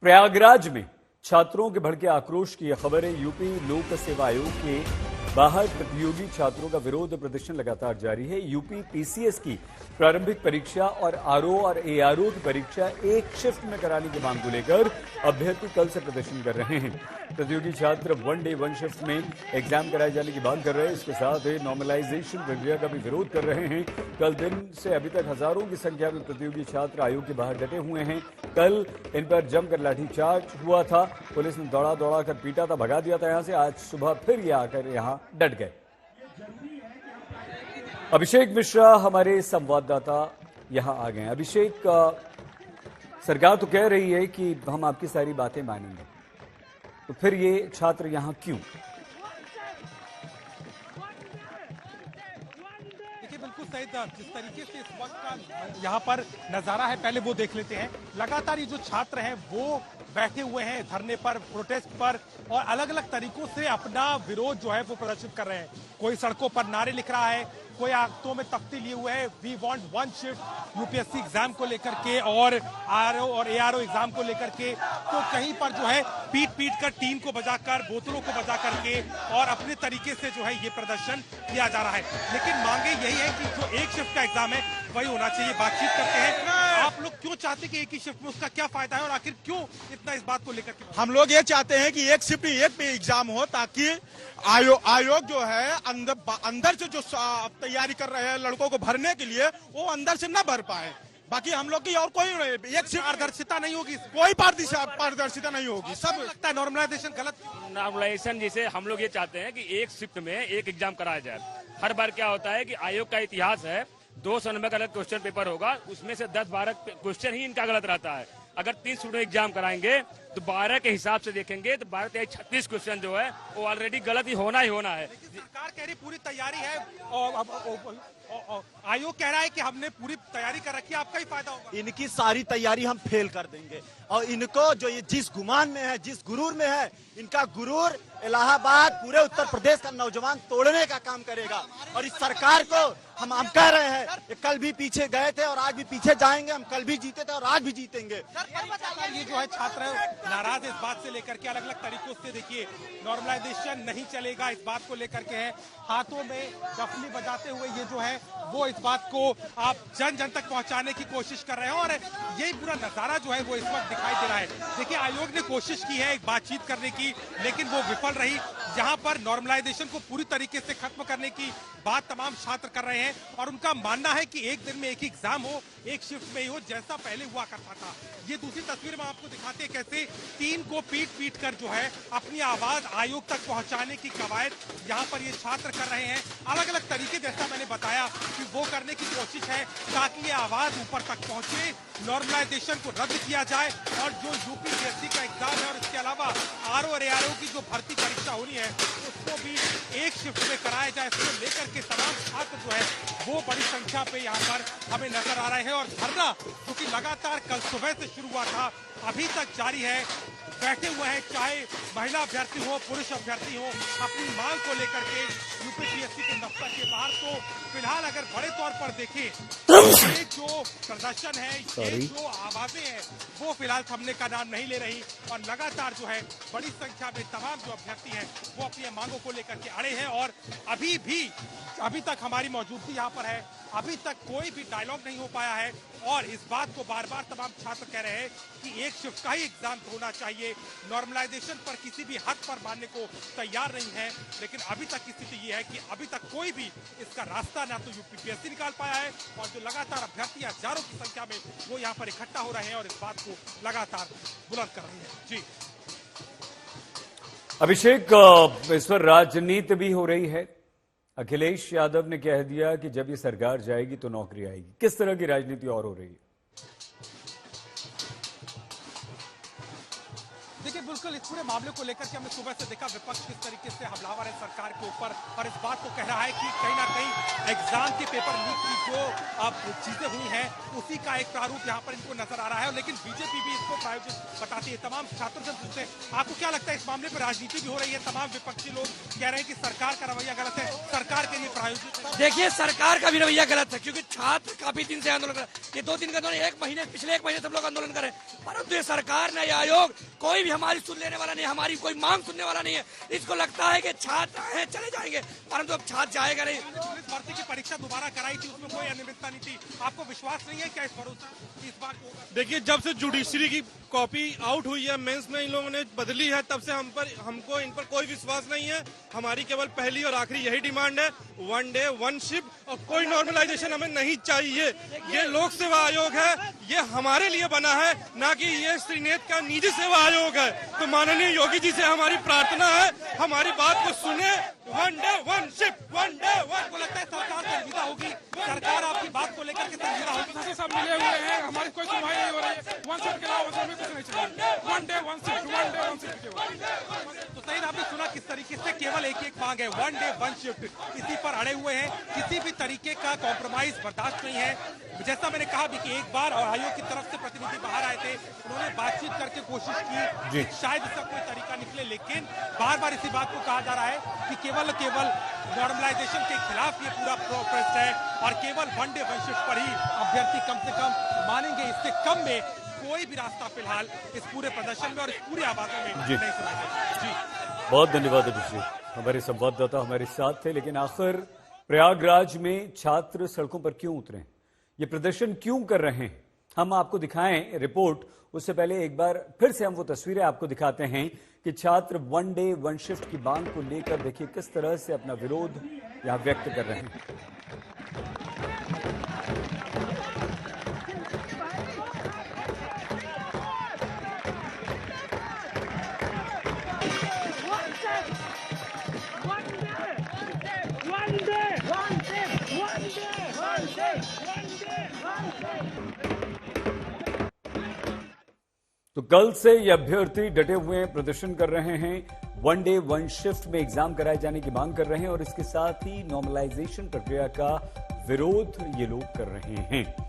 प्रयागराज में छात्रों के भड़के आक्रोश की खबर है। यूपी लोक सेवा आयोग के बाहर प्रतियोगी छात्रों का विरोध प्रदर्शन लगातार जारी है। यूपी पीसीएस की प्रारंभिक परीक्षा और आरओ और एआरओ की परीक्षा एक शिफ्ट में कराने की मांग को लेकर अभ्यर्थी कल से प्रदर्शन कर रहे हैं। प्रतियोगी छात्र वन डे वन शिफ्ट में एग्जाम कराए जाने की मांग कर रहे हैं। इसके साथ ही नॉर्मलाइजेशन प्रक्रिया का भी विरोध कर रहे हैं। कल दिन से अभी तक हजारों की संख्या में प्रतियोगी छात्र आयोग के बाहर डटे हुए हैं। कल इन पर जमकर लाठीचार्ज हुआ था। पुलिस ने दौड़ा दौड़ा कर पीटा था, भगा दिया था यहां से। आज सुबह फिर ये आकर यहां डट गए। अभिषेक मिश्रा हमारे संवाददाता यहां आ गए। अभिषेक, सरकार तो कह रही है कि हम आपकी सारी बातें मानेंगे, तो फिर ये छात्र यहां क्यों? देखिए, बिल्कुल सही जिस तरीके से इस वक्त का यहाँ पर नजारा है, पहले वो देख लेते हैं। लगातार ये जो छात्र हैं वो बैठे हुए हैं धरने पर, प्रोटेस्ट पर, और अलग अलग तरीकों से अपना विरोध जो है वो प्रदर्शित कर रहे हैं। कोई सड़कों पर नारे लिख रहा है, कोई हाथों में तख्ती लिए हुए है, we want one shift UPSC exam को लेकर के और आरओ और एआरओ एग्जाम को लेकर के। तो कहीं पर जो है पीट पीट कर, टीन को बजाकर, बोतलों को बजा करके और अपने तरीके से जो है ये प्रदर्शन किया जा रहा है। लेकिन मांगे यही है कि जो एक शिफ्ट का एग्जाम है वही होना चाहिए। बातचीत करते हैं, आप लोग क्यों चाहते हैं कि एक ही शिफ्ट में, उसका क्या फायदा है और आखिर क्यों इतना इस बात को लेकर के? हम लोग ये चाहते हैं कि एक शिफ्ट एक पे एग्जाम हो, ताकि आयोग जो है अंदर से जो तैयारी कर रहे हैं लड़कों को भरने के लिए, वो अंदर से ना भर पाए। बाकी हम लोग की और कोई एक शिफ्ट पारदर्शिता नहीं होगी, कोई पारदर्शिता नहीं होगी। सब लगता है नॉर्मलाइजेशन गलत। नॉर्मलाइजेशन जिसे हम लोग ये चाहते हैं कि एक शिफ्ट में एक एग्जाम कराया जाए। हर बार क्या होता है कि आयोग का इतिहास है, 200 नंबर का गलत क्वेश्चन पेपर होगा, उसमें से 10-12 क्वेश्चन ही इनका गलत रहता है। अगर 3 स्टूडेंट एग्जाम कराएंगे तो 12 के हिसाब से देखेंगे तो 12-36 क्वेश्चन जो है वो ऑलरेडी गलत ही होना है। सरकार कह रही पूरी तैयारी है और आयोग कह रहा है कि हमने पूरी तैयारी कर रखी है, आपका ही फायदा होगा। इनकी सारी तैयारी हम फेल कर देंगे और इनको जो ये जिस गुमान में है, जिस गुरूर में है, इनका गुरूर इलाहाबाद पूरे उत्तर प्रदेश का नौजवान तोड़ने का काम करेगा। और इस सरकार को हम कह रहे हैं, ये कल भी पीछे गए थे और आज भी पीछे जाएंगे। हम कल भी जीते थे और आज भी जीतेंगे। ये जो है छात्र नाराज इस बात से लेकर के, अलग अलग तरीकों से देखिए नॉर्मलाइजेशन नहीं चलेगा इस बात को लेकर के है। हाथों में डफली बजाते हुए ये जो है वो इस बात को आप जन जन तक पहुंचाने की कोशिश कर रहे हैं और यही पूरा नजारा जो है वो इस वक्त दिखाई दे रहा है। देखिए, आयोग ने कोशिश की है एक बातचीत करने की, लेकिन वो विफल रही। जहां पर नॉर्मलाइजेशन को पूरी तरीके से खत्म करने की बात तमाम छात्र कर रहे हैं और उनका मानना है कि एक दिन में एक ही एग्जाम हो, एक शिफ्ट में ही हो, जैसा पहले हुआ करता था। ये दूसरी तस्वीर में आपको दिखाते हैं कैसे टीन को पीट पीट कर जो है अपनी आवाज आयोग तक पहुंचाने की कवायद यहाँ पर ये छात्र कर रहे हैं। अलग अलग तरीके, जैसा मैंने बताया कि वो करने की कोशिश है ताकि ये आवाज ऊपर तक पहुंचे, नॉर्मलाइजेशन को रद्द किया जाए और जो यूपीएससी का एग्जाम है और इसके अलावा आरओ और एआरओ की जो भर्ती परीक्षा होनी है उसको भी एक शिफ्ट में कराया जाए। इसको लेकर के तमाम छात्र जो है वो बड़ी संख्या पे यहाँ पर हमें नजर आ रहे हैं और धरना जो कि लगातार कल सुबह से शुरू हुआ था अभी तक जारी है। बैठे हुए हैं, चाहे महिला अभ्यर्थी हो, पुरुष अभ्यर्थी हो, अपनी मांग को लेकर के यूपीपीएससी के दफ्तर के बाहर। तो फिलहाल अगर बड़े तौर पर देखें ये जो प्रदर्शन है, ये जो आवाजें हैं वो फिलहाल थमने का नाम नहीं ले रही और लगातार जो है बड़ी संख्या में तमाम जो अभ्यर्थी हैं वो अपनी मांगों को लेकर के अड़े हैं। और अभी तक हमारी मौजूदगी यहाँ पर है, अभी तक कोई भी डायलॉग नहीं हो पाया है और इस बात को बार बार तमाम छात्र कह रहे हैं कि एक शिफ्ट का ही एग्जाम होना चाहिए। नॉर्मलाइजेशन पर किसी भी हद पर मानने को तैयार नहीं है, लेकिन अभी तक की स्थिति ये है कि अभी तक कोई भी इसका रास्ता ना तो यूपीपीएससी निकाल पाया है और जो लगातार अभ्यर्थी हजारों की संख्या में वो यहाँ पर इकट्ठा हो रहे हैं और इस बात को लगातार बुलंद कर रहे हैं। जी अभिषेक, इस पर राजनीति भी हो रही है। अखिलेश यादव ने कह दिया कि जब ये सरकार जाएगी तो नौकरी आएगी। किस तरह की राजनीति और हो रही है? देखिए बिल्कुल इस पूरे मामले को लेकर के हमने सुबह से देखा विपक्ष किस तरीके से हमलावर है सरकार के ऊपर और इस बात को कह रहा है कि कहीं ना कहीं एग्जाम के पेपर लीक की जो अब चीजें हुई हैं उसी का एक प्रारूप यहाँ पर इनको नजर आ रहा है, लेकिन बीजेपी भी इसको प्रायोजित बताती है। तमाम छात्र से पूछते हैं आपको क्या लगता है इस मामले पर राजनीति भी हो रही है, तमाम विपक्षी लोग कह रहे हैं कि सरकार का रवैया गलत है, सरकार के लिए प्रायोजित है। देखिए सरकार का भी रवैया गलत है क्योंकि छात्र काफी दिन से आंदोलन कर रहे हैं। ये 2 दिन का आंदोलन पिछले एक महीने सब लोग आंदोलन कर रहे हैं, परंतु ये सरकार ने, ये आयोग कोई भी हमारी सुन लेने वाला नहीं, हमारी कोई मांग सुनने वाला नहीं है। इसको लगता है कि छात्र हैं चले जाएंगे, परंतु अब छात्र जाएगा नहीं। पुलिस भर्ती की परीक्षा दोबारा कराई थी, उसमें कोई अनियमितता नहीं थी, आपको विश्वास नहीं है क्या इस भरोसा इस बार को? देखिए जब से जुडिशरी की कॉपी आउट हुई है, मेंस में इन लोगों ने बदली है, तब से हमको इन पर कोई विश्वास नहीं है। हमारी केवल पहली और आखिरी यही डिमांड है, 1 डे 1 शिफ्ट और कोई नॉर्मलाइजेशन हमें नहीं चाहिए। ये लोक सेवा आयोग है, ये हमारे लिए बना है, ना कि ये श्रीनेत का निजी सेवा आयोग है। तो माननीय योगी जी से हमारी प्रार्थना है, हमारी बात को सुने। 1 डे 1 शिफ्ट, 1 डे 1। को लगता है सरकार संजीदा होगी, सरकार आपकी बात को लेकर के संजीदा होगी। सब मिले हुए हैं, हमारी कोई सुनवाई नहीं हो रही है। 1 शिफ्ट के अलावा कुछ नहीं चलेगा। 1 डे 1 शिफ्ट, 1 डे 1 शिफ्ट केवल। तो सही आपने सुना किस तरीके से केवल एक मांग है, 1 डे 1 शिफ्ट, इसी पर अड़े हुए हैं। किसी भी तरीके का कॉम्प्रोमाइज बर्दाश्त नहीं है। जैसा मैंने कहा भी कि एक बार आयोग की तरफ से प्रतिनिधि बाहर आए थे, उन्होंने बातचीत करके कोशिश की कि शायद इसका कोई तरीका निकले, लेकिन बार बार इसी बात को कहा जा रहा है कि केवल नॉर्मलाइजेशन के खिलाफ ये पूरा प्रोटेस्ट है और केवल 1 डे 1 शिफ्ट पर ही अभ्यर्थी कम से कम मानेंगे। इससे कम में कोई भी रास्ता फिलहाल इस पूरे प्रदर्शन में और इस पूरी आवाजों में नहीं सुना गया। जी बहुत धन्यवाद अभिषेक, हमारे संवाददाता हमारे साथ थे। लेकिन आखिर प्रयागराज में छात्र सड़कों पर क्यों उतरे, ये प्रदर्शन क्यों कर रहे हैं, हम आपको दिखाएं रिपोर्ट। उससे पहले एक बार फिर से हम वो तस्वीरें आपको दिखाते हैं कि छात्र 1 डे 1 शिफ्ट की मांग को लेकर देखिए किस तरह से अपना विरोध यहां व्यक्त कर रहे हैं। तो कल से ये अभ्यर्थी डटे हुए हैं, प्रदर्शन कर रहे हैं, 1 डे 1 शिफ्ट में एग्जाम कराए जाने की मांग कर रहे हैं और इसके साथ ही नॉर्मलाइजेशन प्रक्रिया का विरोध ये लोग कर रहे हैं।